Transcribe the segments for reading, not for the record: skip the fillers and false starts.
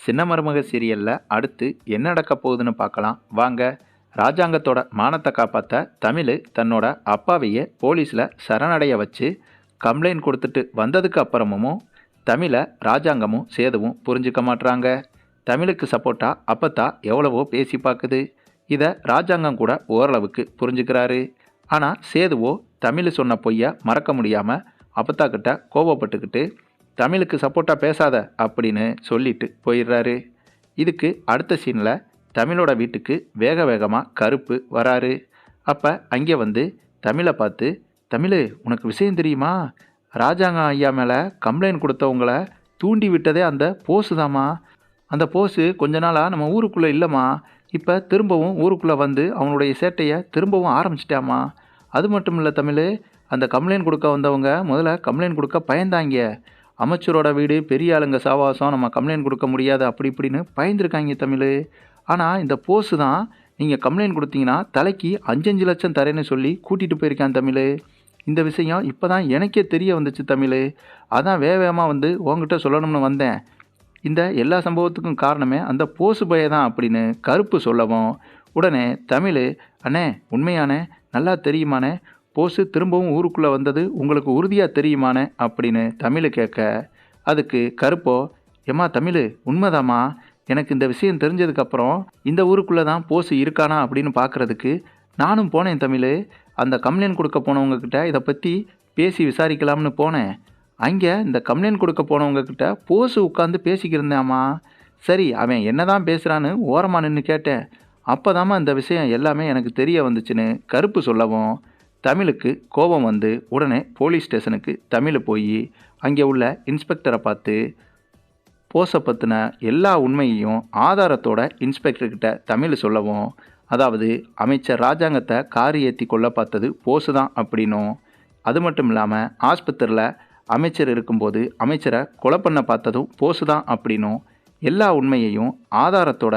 சின்ன மருமக சீரியலில் அடுத்து என்ன நடக்க போகுதுன்னு பார்க்கலாம் வாங்க. ராஜாங்கத்தோட மானத்தை காப்பாற்ற தமிழ் தன்னோட அப்பாவையே போலீஸில் சரணடைய வச்சு கம்ப்ளைண்ட் கொடுத்துட்டு வந்ததுக்கு அப்புறமும் தமிழை ராஜாங்கமும் சேதுவும் புரிஞ்சுக்க மாட்டுறாங்க. தமிழுக்கு சப்போர்ட்டாக அப்பத்தா எவ்வளவோ பேசி பார்க்குது. இதை ராஜாங்கம் கூட ஓரளவுக்கு புரிஞ்சுக்கிறாரு. ஆனால் சேதுவோ தமிழ் சொன்ன பொய்யை மறக்க முடியாமல் அப்பத்தா கிட்ட கோபப்பட்டுக்கிட்டு தமிழுக்கு சப்போர்ட்டாக பேசாத அப்படின்னு சொல்லிட்டு போயிடுறாரு. இதுக்கு அடுத்த சீனில் தமிழோட வீட்டுக்கு வேக வேகமாக கருப்பு வராரு. அப்போ அங்கே வந்து தமிழை பார்த்து, தமிழ் உனக்கு விஷயம் தெரியுமா? ராஜாங்கம் ஐயா மேலே கம்ப்ளைண்ட் கொடுத்தவங்களை தூண்டி விட்டதே அந்த போஸு தாம்மா. அந்த போஸு கொஞ்ச நாளாக நம்ம ஊருக்குள்ளே இல்லைம்மா. இப்போ திரும்பவும் ஊருக்குள்ளே வந்து அவனுடைய சேட்டையை திரும்பவும் ஆரம்பிச்சிட்டாமா. அது மட்டும் இல்லை தமிழ், அந்த கம்ப்ளைண்ட் கொடுக்க வந்தவங்க முதல்ல கம்ப்ளைண்ட் கொடுக்க பயந்தாங்க. அமைச்சரோட வீடு, பெரிய ஆளுங்க சாவாசம், நம்ம கம்ப்ளைண்ட் கொடுக்க முடியாது அப்படி இப்படின்னு பயந்துருக்காங்க தமிழ். ஆனால் இந்த போஸு தான் நீங்கள் கம்ப்ளைண்ட் கொடுத்தீங்கன்னா தலைக்கு 5 லட்சம் தரேன்னு சொல்லி கூட்டிகிட்டு போயிருக்கான் தமிழ். இந்த விஷயம் இப்போ தான் எனக்கே தெரிய வந்துச்சு தமிழ். அதான் வேகமாக வந்து உங்ககிட்ட சொல்லணும்னு வந்தேன். இந்த எல்லா சம்பவத்துக்கும் காரணமே அந்த போஸு பைய தான் அப்படின்னு கருப்பு சொல்லவும் உடனே தமிழ், அண்ணே உண்மையானே, நல்லா தெரியுமானே, போஸு திரும்பவும் ஊருக்குள்ளே வந்தது உங்களுக்கு உறுதியாக தெரியுமானே அப்படின்னு தமிழ் கேட்க, அதுக்கு கருப்போ, ஏம்மா தமிழ் உண்மைதாம்மா, எனக்கு இந்த விஷயம் தெரிஞ்சதுக்கப்புறம் இந்த ஊருக்குள்ளே தான் போஸு இருக்கானா அப்படின்னு பார்க்குறதுக்கு நானும் போனேன் தமிழ். அந்த கம்ப்ளைண்ட் கொடுக்க போனவங்கக்கிட்ட இதை பற்றி பேசி விசாரிக்கலாம்னு போனேன். அங்கே இந்த கம்ப்ளைண்ட் கொடுக்க போனவங்கக்கிட்ட போஸு உட்காந்து பேசிக்கிருந்தேம்மா. சரி, அவன் என்ன தான் பேசுகிறான்னு ஓரமாக நின்று கேட்டேன். அப்போ தாம்மா இந்த விஷயம் எல்லாமே எனக்கு தெரிய வந்துச்சுன்னு கருப்பு சொல்லவும் தமிழுக்கு கோபம் வந்து உடனே போலீஸ் ஸ்டேஷனுக்கு தமிழ் போய் அங்கே உள்ள இன்ஸ்பெக்டரை பார்த்து போஸை பற்றின எல்லா உண்மையையும் ஆதாரத்தோட இன்ஸ்பெக்டர்கிட்ட தமிழ் சொல்லவும், அதாவது அமைச்சர் ராஜாங்கத்தை கார் ஏற்றி கொள்ள பார்த்தது போஸு தான் அப்படின்னும், அது மட்டும் இல்லாமல் ஆஸ்பத்திரியில் அமைச்சர் இருக்கும்போது அமைச்சரை கொலை பண்ண பார்த்ததும் போஸு தான் அப்படின்னும் எல்லா உண்மையையும் ஆதாரத்தோட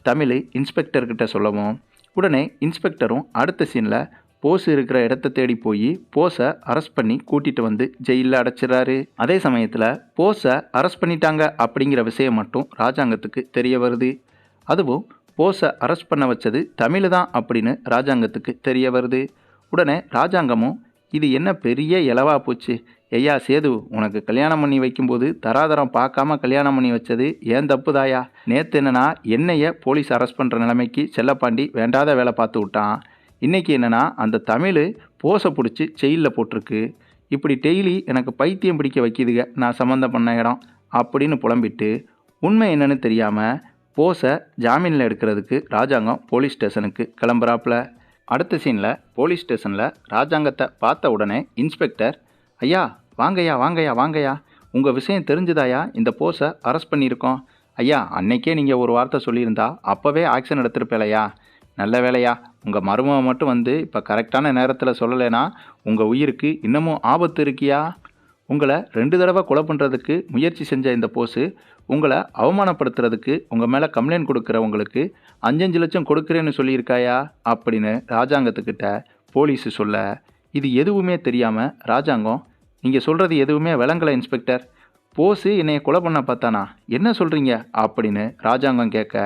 தமிழ் இன்ஸ்பெக்டர்கிட்ட சொல்லவும் உடனே இன்ஸ்பெக்டரும் அடுத்த சீனில் போஸ் இருக்கிற இடத்த தேடி போய் போஸை அரெஸ்ட் பண்ணி கூட்டிகிட்டு வந்து ஜெயிலில் அடைச்சிடறாரு. அதே சமயத்தில் போஸை அரெஸ்ட் பண்ணிட்டாங்க அப்படிங்கிற விஷயம் மட்டும் ராஜாங்கத்துக்கு தெரிய வருது. அதுவும் போஸை அரெஸ்ட் பண்ண வச்சது தமிழ் தான் அப்படின்னு ராஜாங்கத்துக்கு தெரிய வருது. உடனே ராஜாங்கமும், இது என்ன பெரிய இலவா போச்சு, ஐயா சேது, உனக்கு கல்யாணம் பண்ணி வைக்கும்போது தராதரம் பார்க்காம கல்யாணம் பண்ணி வச்சது ஏன் தப்பு தாயா? நேற்று என்னன்னா என்னைய போலீஸ் அரெஸ்ட் பண்ணுற நிலைமைக்கு செல்லப்பாண்டி வேண்டாத வேலை பார்த்து விட்டான். இன்றைக்கி என்னென்னா அந்த தமிழ் போஸை பிடிச்சி ஜெயிலில் போட்டிருக்கு. இப்படி டெய்லி எனக்கு பைத்தியம் பிடிக்க வைக்கிதுங்க நான் சம்மந்தம் பண்ண இடம் அப்படின்னு புலம்பிட்டு உண்மை என்னன்னு தெரியாமல் போஸை ஜாமீனில் எடுக்கிறதுக்கு ராஜாங்கம் போலீஸ் ஸ்டேஷனுக்கு கிளம்புறாப்புல. அடுத்த சீனில் போலீஸ் ஸ்டேஷனில் ராஜாங்கத்தை பார்த்த உடனே இன்ஸ்பெக்டர், ஐயா வாங்கய்யா வாங்கய்யா வாங்கய்யா, உங்கள் விஷயம் தெரிஞ்சுதாயா இந்த போஸை அரெஸ்ட் பண்ணியிருக்கோம். ஐயா அன்னைக்கே நீங்கள் ஒரு வார்த்தை சொல்லியிருந்தா அப்போவே ஆக்ஷன் எடுத்திருப்பேலையா. நல்ல வேலையா, உங்கள் மருமக மட்டும் வந்து இப்போ கரெக்டான நேரத்தில் சொல்லலைன்னா உங்கள் உயிருக்கு இன்னமும் ஆபத்து இருக்கியா. உங்களை 2 தடவை கொலை பண்ணுறதுக்கு முயற்சி செஞ்ச இந்த போஸு உங்களை அவமானப்படுத்துறதுக்கு உங்கள் மேலே கம்ப்ளைண்ட் கொடுக்குறவங்களுக்கு 5 லட்சம் கொடுக்குறேன்னு சொல்லியிருக்காயா அப்படின்னு ராஜாங்கத்துக்கிட்ட போலீஸு சொல்ல, இது எதுவுமே தெரியாமல் ராஜாங்கம், நீங்கள் சொல்கிறது எதுவுமே விளங்கலை இன்ஸ்பெக்டர், போஸு என்னைய கொலை பண்ண பார்த்தானா, என்ன சொல்கிறீங்க அப்படின்னு ராஜாங்கம் கேட்க,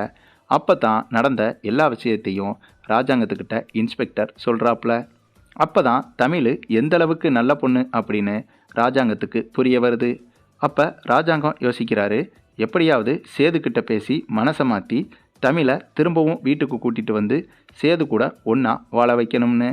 அப்போ தான் நடந்த எல்லா விஷயத்தையும் ராஜாங்கத்துக்கிட்ட இன்ஸ்பெக்டர் சொல்கிறாப்புல. அப்போ தான் தமிழ் எந்தளவுக்கு நல்ல பொண்ணு அப்படின்னு ராஜாங்கத்துக்கு புரிய வருது. அப்போ ராஜாங்கம் யோசிக்கிறாரு, எப்படியாவது சேதுக்கிட்ட பேசி மனசை மாற்றி தமிழை திரும்பவும் வீட்டுக்கு கூட்டிகிட்டு வந்து சேது கூட ஒன்றா வாழ வைக்கணும்னு.